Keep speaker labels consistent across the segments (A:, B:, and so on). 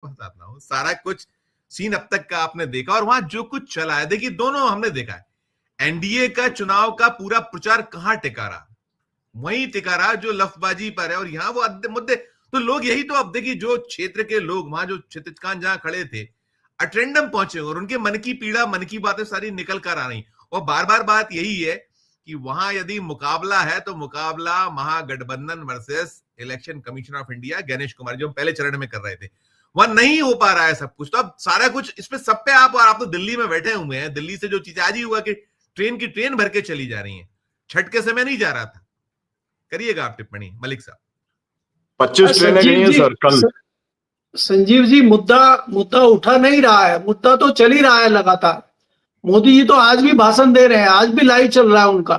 A: बताता हूँ, सारा कुछ सीन अब तक का आपने देखा और वहां जो कुछ चला है, देखिए दोनों हमने देखा है। एनडीए का चुनाव का पूरा प्रचार कहां टिका रहा, वहीं टिका रहा जो लफ्जबाजी पर है, और यहाँ वो मुद्दे। तो लोग यही तो, अब देखिए जो क्षेत्र के लोग वहां जो क्षितिजकांत जहां खड़े थे, अटेंडम पहुंचे और उनके मन की पीड़ा, मन की बातें सारी निकल कर आ रही। और बार बार बात यही है कि वहां यदि मुकाबला है तो मुकाबला Mahagathbandhan versus Election Commission of India Ganesh Kumar, जो हम पहले चरण में कर रहे थे, वहां नहीं हो पा रहा है सब कुछ। तो अब सारा कुछ इसमें सब पे आप तो दिल्ली में बैठे हुए हैं, दिल्ली से जो चीज आज ही हुआ कि ट्रेन की ट्रेन भर के चली जा रही है, छठ के समय नहीं जा रहा था। करिएगा आप टिप्पणी मलिक साहब।
B: 25 ट्रेनें गई हैं सर कल।
C: संजीव जी, मुद्दा उठा नहीं रहा है, मुद्दा तो चल ही रहा है लगातार। मोदी जी तो आज भी भाषण दे रहे हैं, आज भी लाइव चल रहा है उनका।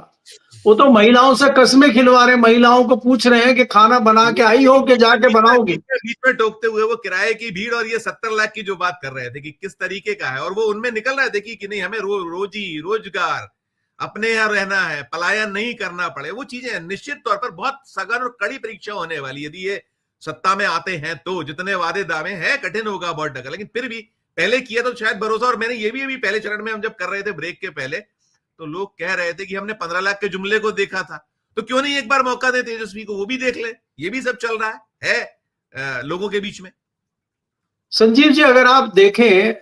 C: वो तो महिलाओं से कस्में खिलवा रहे हैं, महिलाओं को पूछ रहे हैं कि खाना बना के आई हो कि जाके बनाओगे।
A: बीच में टोकते हुए वो किराए की भीड़ और ये 70 लाख की जो बात कर रहे थे कि किस तरीके का है, और वो उनमें निकल रहा है देखिए कि नहीं हमें रोजी रोजगार अपने यहाँ रहना है, पलायन नहीं करना पड़े। वो चीजें निश्चित तौर पर बहुत सघन और कड़ी परीक्षा होने वाली, यदि ये सत्ता में आते हैं तो। जितने वादे दावे हैं, कठिन होगा बहुत टक्कर, लेकिन फिर भी पहले किया तो शायद भरोसा। और मैंने ये भी अभी पहले चरण में हम जब कर रहे थे ब्रेक के पहले, तो लोग कह रहे थे कि हमने 15 लाख के जुमले को देखा था, तो क्यों नहीं एक बार मौका दे तेजस्वी को, वो भी देख ले। ये भी सब चल रहा है लोगों के बीच में।
C: संजीव जी, अगर आप देखें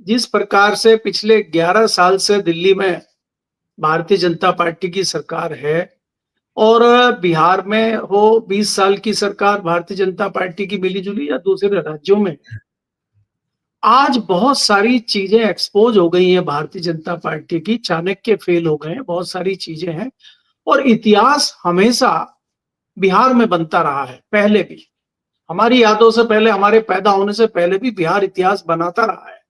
C: जिस प्रकार से पिछले 11 साल से दिल्ली में भारतीय जनता पार्टी की सरकार है, और बिहार में हो 20 साल की सरकार भारतीय जनता पार्टी की मिलीजुली, या दूसरे राज्यों में, आज बहुत सारी चीजें एक्सपोज हो गई हैं भारतीय जनता पार्टी की। चाणक्य फेल हो गए हैं, बहुत सारी चीजें हैं। और इतिहास हमेशा बिहार में बनता रहा है, पहले भी, हमारी यादों से पहले, हमारे पैदा होने से पहले भी बिहार इतिहास बनाता रहा है।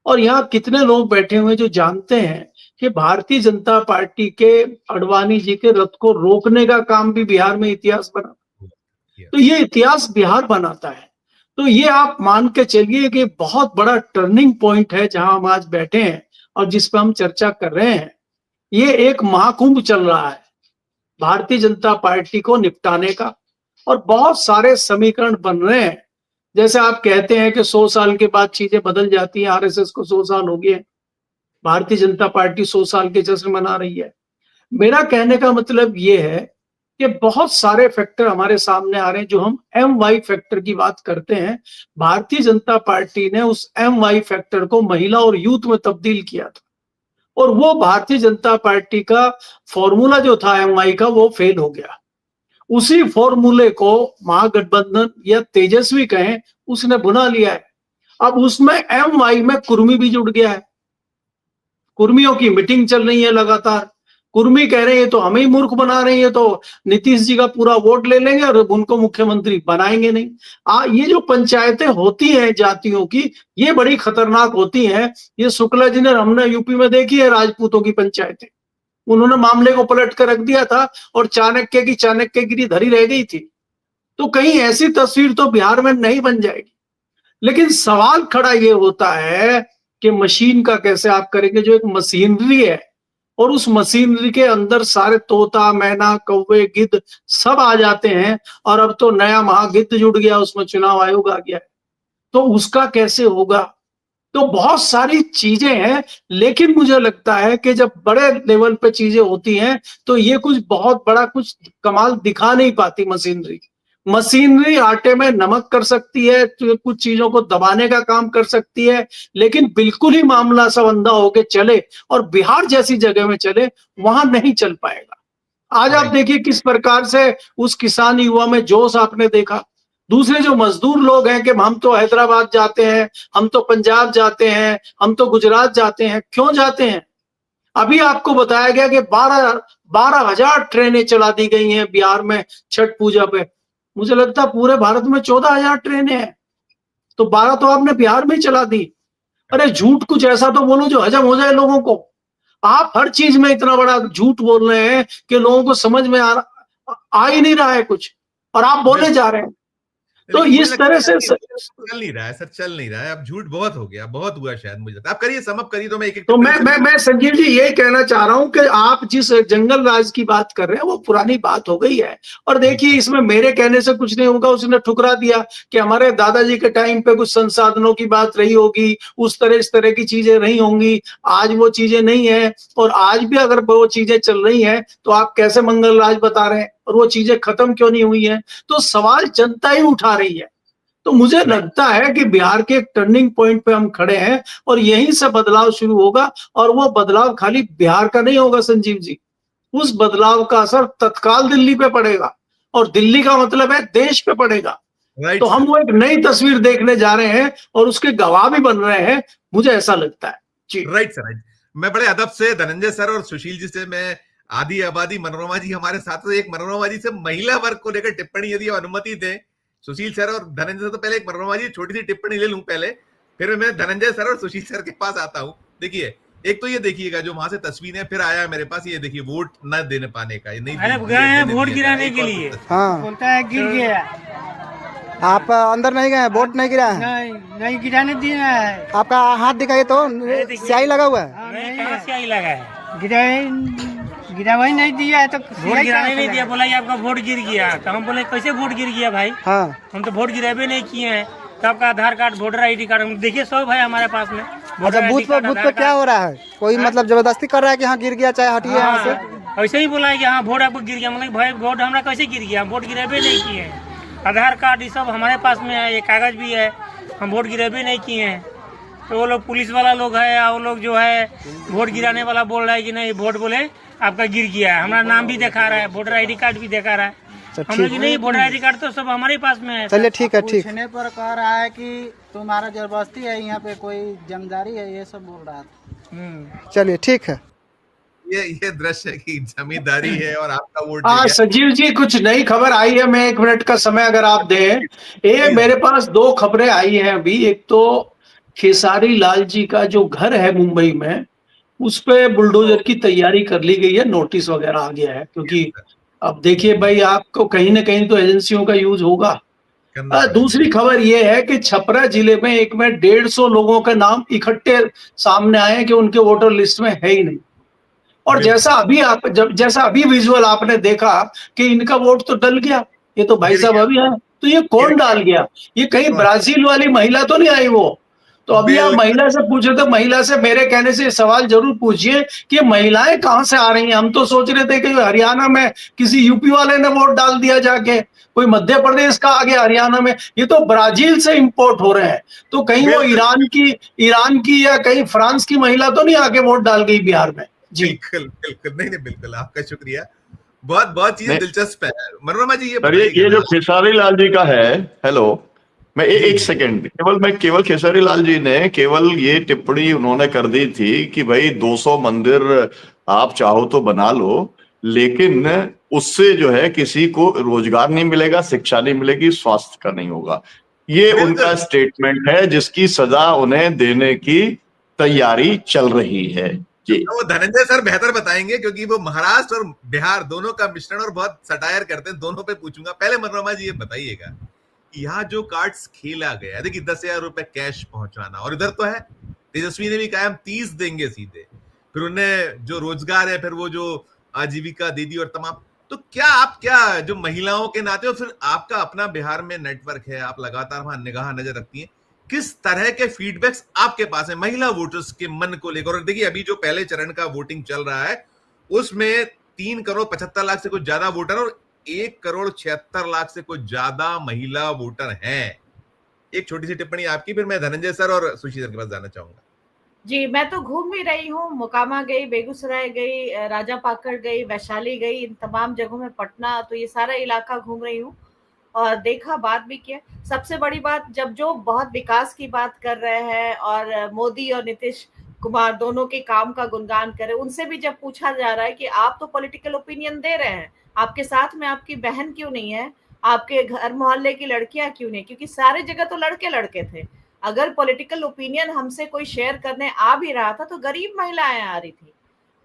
C: और यहाँ कितने लोग बैठे हुए जो जानते हैं कि भारतीय जनता पार्टी के अडवाणी जी के रथ को रोकने का काम भी बिहार में इतिहास बना। तो ये इतिहास बिहार बनाता है। तो ये आप मान के चलिए कि बहुत बड़ा टर्निंग पॉइंट है जहां हम आज बैठे हैं और जिस पर हम चर्चा कर रहे हैं। ये एक महाकुंभ चल रहा है भारतीय जनता पार्टी को निपटाने का, और बहुत सारे समीकरण बन रहे हैं। जैसे आप कहते हैं कि 100 साल के बाद चीजें बदल जाती हैं, आरएसएस को 100 साल हो गए, भारतीय जनता पार्टी 100 साल के जश्न मना रही है। मेरा कहने का मतलब ये है कि बहुत सारे फैक्टर हमारे सामने आ रहे हैं। जो हम MY फैक्टर की बात करते हैं, भारतीय जनता पार्टी ने उस MY फैक्टर को महिला और यूथ में तब्दील किया था, और वो भारतीय जनता पार्टी का फॉर्मूला जो था MY का, वो फेल हो गया। उसी फॉर्मूले को महागठबंधन या तेजस्वी कहें, उसने बुना लिया है। अब उसमें MY में कुर्मी भी जुड़ गया है। कुर्मियों की मीटिंग चल रही है लगातार। कुर्मी कह रहे हैं तो हमें ही मूर्ख बना रहे हैं, तो नीतीश जी का पूरा वोट ले लेंगे और उनको मुख्यमंत्री बनाएंगे नहीं। ये जो पंचायतें होती हैं जातियों की, ये बड़ी खतरनाक होती हैं। ये शुक्ला जी ने, हमने यूपी में देखी है राजपूतों की पंचायतें। उन्होंने मामले को पलट कर रख दिया था और चाणक्य की चाणक्यगिरी धरी रह गई थी। तो कहीं ऐसी तस्वीर तो बिहार में नहीं बन जाएगी। लेकिन सवाल खड़ा ये होता है कि मशीन का कैसे आप करेंगे। जो एक मशीनरी है, और उस मशीनरी के अंदर सारे तोता, मैना, कौवे, गिद्ध सब आ जाते हैं, और अब तो नया महागिद्ध जुड़ गया, उसमें चुनाव आयोग आ गया, तो उसका कैसे होगा। तो बहुत सारी चीजें हैं। लेकिन मुझे लगता है कि जब बड़े लेवल पे चीजें होती हैं तो ये कुछ बहुत बड़ा कुछ कमाल दिखा नहीं पाती मशीनरी। मशीनरी आटे में नमक कर सकती है, तो कुछ चीजों को दबाने का काम कर सकती है, लेकिन बिल्कुल ही मामला संबंधा होके चले और बिहार जैसी जगह में चले, वहां नहीं चल पाएगा। आज आप देखिए किस प्रकार से उस किसान युवा में जोश आपने देखा। दूसरे जो मजदूर लोग हैं कि हम तो हैदराबाद जाते हैं, हम तो पंजाब जाते हैं, हम तो गुजरात जाते हैं। क्यों जाते हैं? अभी आपको बताया गया कि 12,000 ट्रेनें चला दी गई हैं बिहार में छठ पूजा पे। मुझे लगता है पूरे भारत में 14,000 ट्रेनें हैं, तो 12 तो आपने बिहार में ही चला दी। अरे झूठ कुछ ऐसा तो बोलो जो हजम हो जाए लोगों को। आप हर चीज में इतना बड़ा झूठ बोल रहे हैं कि लोगों को समझ में आ ही नहीं रहा है कुछ, और आप बोले जा रहे हैं। तो
A: लेकिन मुझे
C: इस
A: लगता
C: तरह
A: है
C: से
A: चल नहीं रहा है सर, चल नहीं रहा है। अब झूठ बहुत हो गया, बहुत हुआ शायद, मुझे लगता है। आप करिए, सम अप करिए, तो मैं एक एक
C: तो मैं संजीव जी ये कहना चाह रहा हूं कि आप जिस जंगल राज की बात कर रहे हैं वो पुरानी बात हो गई है। और देखिए इसमें मेरे कहने से कुछ नहीं होगा, उसने ठुकरा दिया कि हमारे दादाजी के टाइम पे कुछ संसाधनों की बात रही होगी, उस तरह इस तरह की चीजें रही होंगी। आज वो चीजें नहीं है, और आज भी अगर वो चीजें चल रही हैं तो आप कैसे मंगल राज बता रहे हैं, और वो चीजें खत्म क्यों नहीं हुई हैं? तो सवाल जनता ही उठा रही है। तो मुझे लगता है कि बिहार के एक टर्निंग पॉइंट पे हम खड़े हैं, और यहीं से बदलाव शुरू होगा। और वो बदलाव खाली बिहार का नहीं होगा संजीव जी, उस बदलाव का असर तत्काल दिल्ली पे पड़ेगा, और दिल्ली का मतलब है देश पे पड़ेगा।
A: राइट
C: तो हम
A: सर,
C: वो एक नई तस्वीर देखने जा रहे हैं, और उसके गवाह भी बन रहे हैं, मुझे ऐसा लगता है जी।
A: Right sir, right. मैं बड़े अदब से धनंजय सर और सुशील जी से, मैं आदि आबादी मनोरमा जी हमारे साथ, एक मनोरमा जी से महिला वर्ग को लेकर टिप्पणी यदि अनुमति दें, सुशील सर और धनंजय सर, तो पहले एक मनोरमा जी छोटी सी टिप्पणी ले लूं पहले, फिर मैं धनंजय सर और सुशील सर के पास आता हूं। देखिए, एक तो ये देखिएगा जो वहां से तस्वीर है, फिर आया मेरे पास, ये देखिए वोट न देने पाने का, ये नहीं
D: गए हैं वोट गिराने के लिए।
E: हाँ,
D: बोलता है गिर गया।
E: आप अंदर नहीं गए, वोट नहीं गिरा है?
D: नहीं गिराने दिया है।
E: आपका हाथ दिखाइए तो, स्याही लगा हुआ है।
D: नहीं, कहाँ से आई लगा है? गिरा वही नहीं दिया है तो वोट गिराने नहीं दिया। बोला ये आपका वोट गिर गया, तो हम बोले कैसे वोट गिर गया भाई?
E: हाँ,
D: हम तो वोट गिराबे नहीं किए हैं। तो आपका आधार कार्ड, वोटर ID कार्ड देखिए सब है हमारे पास में।
E: अच्छा, बूथ पे क्या हो रहा है? कोई मतलब जबरदस्ती कर रहा है कि हाँ गिर गया, चाहे हटिए यहाँ से?
D: ऐसे ही बोला है कि हाँ वोट आपको गिर गया। मतलब भाई वोट हमारा कैसे गिर गया? वोट गिराबे नहीं किए हैं। आधार कार्ड ये सब हमारे पास में है, ये कागज भी है, हम वोट गिराबे नहीं किए हैं। तो वो लोग पुलिस वाला लोग है, वो लोग जो है वोट गिराने वाला बोल रहा है कि नहीं वोट बोले आपका गिर गया है। हमारा नाम भी दिखा रहा है, वोटर ID कार्ड भी दिखा रहा है। हम लोग नहीं, वोटर ID कार्ड तो सब हमारे पास में है।
E: चलिए ठीक है, ठीक।
F: पूछने पर कह रहा है कि तुम्हारा जबरदस्ती है, यहाँ पे कोई जमींदारी है, ये सब बोल रहा था।
E: चलिए ठीक है।
A: ये दृश्य है कि जमींदारी है और आपका वोट
C: हाँ संजीव जी, कुछ नई खबर आई है, मैं 1 मिनट का समय अगर आप दें। मेरे पास 2 खबरें आई हैं अभी। एक तो खेसारी लाल जी का जो घर है मुंबई में, उस पे बुलडोजर की तैयारी कर ली गई है, नोटिस वगैरह आ गया है। क्योंकि अब देखिए भाई, आपको कहीं ना कहीं तो एजेंसियों का यूज होगा। दूसरी खबर ये है कि छपरा जिले में एक में 150 लोगों के नाम इकट्ठे सामने आए कि उनके वोटर लिस्ट में है ही नहीं। और जैसा अभी विजुअल आपने देखा कि इनका वोट तो डल गया, ये तो भाई साहब अभी है, तो ये कौन डाल गया? ये कहीं ब्राजील वाली महिला तो नहीं आई वो? तो अभी आप महिला से पूछे, तो महिला से मेरे कहने से सवाल जरूर पूछिए कि महिलाएं कहां से आ रही हैं। हम तो सोच रहे थे कि हरियाणा में किसी यूपी वाले ने वोट डाल दिया जाके, कोई मध्य प्रदेश का आ गया हरियाणा में, ये तो ब्राजील से इंपोर्ट हो रहे हैं। तो कहीं वो ईरान की या कहीं फ्रांस की महिला तो नहीं आके वोट डाल गई बिहार में? जी
A: बिल्कुल बिल्कुल, नहीं बिल्कुल, आपका शुक्रिया। बहुत बहुत चीजें दिलचस्प है। मनोरमा जी
B: ये जो खेसारी लाल जी का है, हेलो, मैं एक सेकंड, केवल खेसारी लाल जी ने केवल ये टिप्पणी उन्होंने कर दी थी कि भाई 200 मंदिर आप चाहो तो बना लो, लेकिन उससे जो है किसी को रोजगार नहीं मिलेगा, शिक्षा नहीं मिलेगी, स्वास्थ्य का नहीं होगा। ये उनका स्टेटमेंट है जिसकी सजा उन्हें देने की तैयारी चल रही है जी।
A: वो धनंजय सर बेहतर बताएंगे, क्योंकि वो महाराष्ट्र और बिहार दोनों का मिश्रण और बहुत सटायर करते हैं। दोनों पे पूछूंगा। पहले मनोरमा जी ये बताइएगा, यहाँ जो कार्ड्स खेला गया, देखिए 10,000 रुपए कैश पहुंचाना, और इधर तो है तेजस्वी ने भी कहा हम 30 देंगे सीधे, फिर उन्हें जो रोजगार है, फिर वो जो आजीविका दीदी और तमाम। तो क्या जो महिलाओं के नाते हो, फिर आपका अपना बिहार में नेटवर्क है, आप लगातार वहां निगाह नजर रखती हैं, किस तरह के फीडबैक्स आपके पास है महिला वोटर्स के मन को लेकर? और देखिए अभी जो पहले चरण का वोटिंग चल रहा है, उसमें 3 करोड़ 75 लाख से कुछ ज्यादा वोटर और 1 करोड़ 76 लाख से कुछ ज्यादा महिला वोटर हैं। एक छोटी सी टिप्पणी आपकी, फिर मैं धनंजय सर और सुशील सर के पास जाना चाहूंगा।
G: जी, मैं तो घूम भी रही हूँ, मोकामा गई, बेगूसराय गई, राजा पाकड़ गई, वैशाली गई, इन तमाम जगहों में, पटना, तो ये सारा इलाका घूम रही हूँ और देखा, बात भी किया। सबसे बड़ी बात, जब जो बहुत विकास की बात कर रहे हैं और मोदी और नीतीश कुमार दोनों के काम का गुणगान करे, उनसे भी जब पूछा जा रहा है कि आप तो पॉलिटिकल ओपिनियन दे रहे हैं, आपके साथ में आपकी बहन क्यों नहीं है, आपके घर मोहल्ले की लड़कियां क्यों नहीं? क्योंकि सारे जगह तो लड़के थे। अगर पॉलिटिकल ओपिनियन हमसे कोई शेयर करने आ भी रहा था तो गरीब महिलाएं आ रही थी।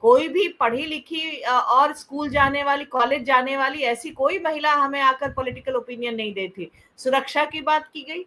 G: कोई भी पढ़ी लिखी और स्कूल जाने वाली, कॉलेज जाने वाली ऐसी कोई महिला हमें आकर पॉलिटिकल ओपिनियन नहीं देती। सुरक्षा की बात की गई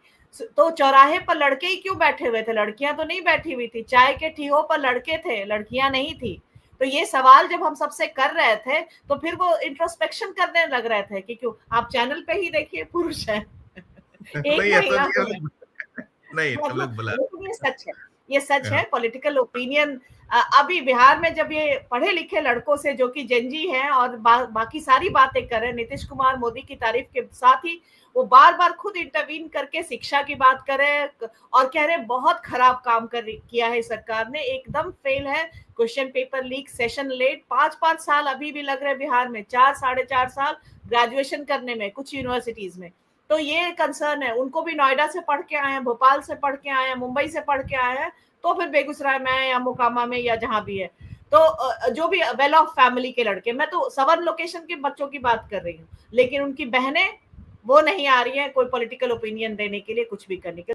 G: तो चौराहे पर लड़के ही क्यों बैठे हुए थे, लड़कियां तो नहीं बैठी हुई थी। चाय के ठीहों पर लड़के थे, लड़कियां नहीं थी। तो ये सवाल जब हम सबसे कर रहे थे तो फिर वो इंट्रोस्पेक्शन करने लग रहे थे कि क्यों, आप चैनल पे ही देखिए पुरुष है एक
A: नहीं ऐसा
G: महिला
A: नहीं,
G: है।
A: नहीं हम लोग बोला
G: लेकिन ये सच है, ये सच है। पॉलिटिकल ओपिनियन अभी बिहार में जब ये पढ़े लिखे लड़कों से जो कि जेनजी हैं और बाकी सारी बातें कर रहे हैं, नीतीश कुमार मोदी की तारीफ के साथ ही वो बार बार खुद इंटरवीन करके शिक्षा की बात कर रहे हैं और कह रहे हैं बहुत खराब काम किया है सरकार ने, एकदम फेल है। Question paper leak, session late, 5-5 साल अभी भी लग रहे हैं बिहार में, 4-4.5 साल ग्रेजुएशन करने में कुछ यूनिवर्सिटीज में। तो ये कंसर्न है। उनको भी नोएडा से पढ़ के आए हैं, भोपाल से पढ़ के आए हैं, मुंबई से पढ़ के आए हैं, तो फिर बेगूसराय में या मोकामा में या जहां भी है, तो जो भी वेल ऑफ फैमिली के लड़के, मैं तो सवर्न लोकेशन के बच्चों की बात कर रही हूँ, लेकिन उनकी बहनें वो नहीं आ रही हैं कोई पॉलिटिकल ओपिनियन देने के लिए, कुछ भी करने के लिए।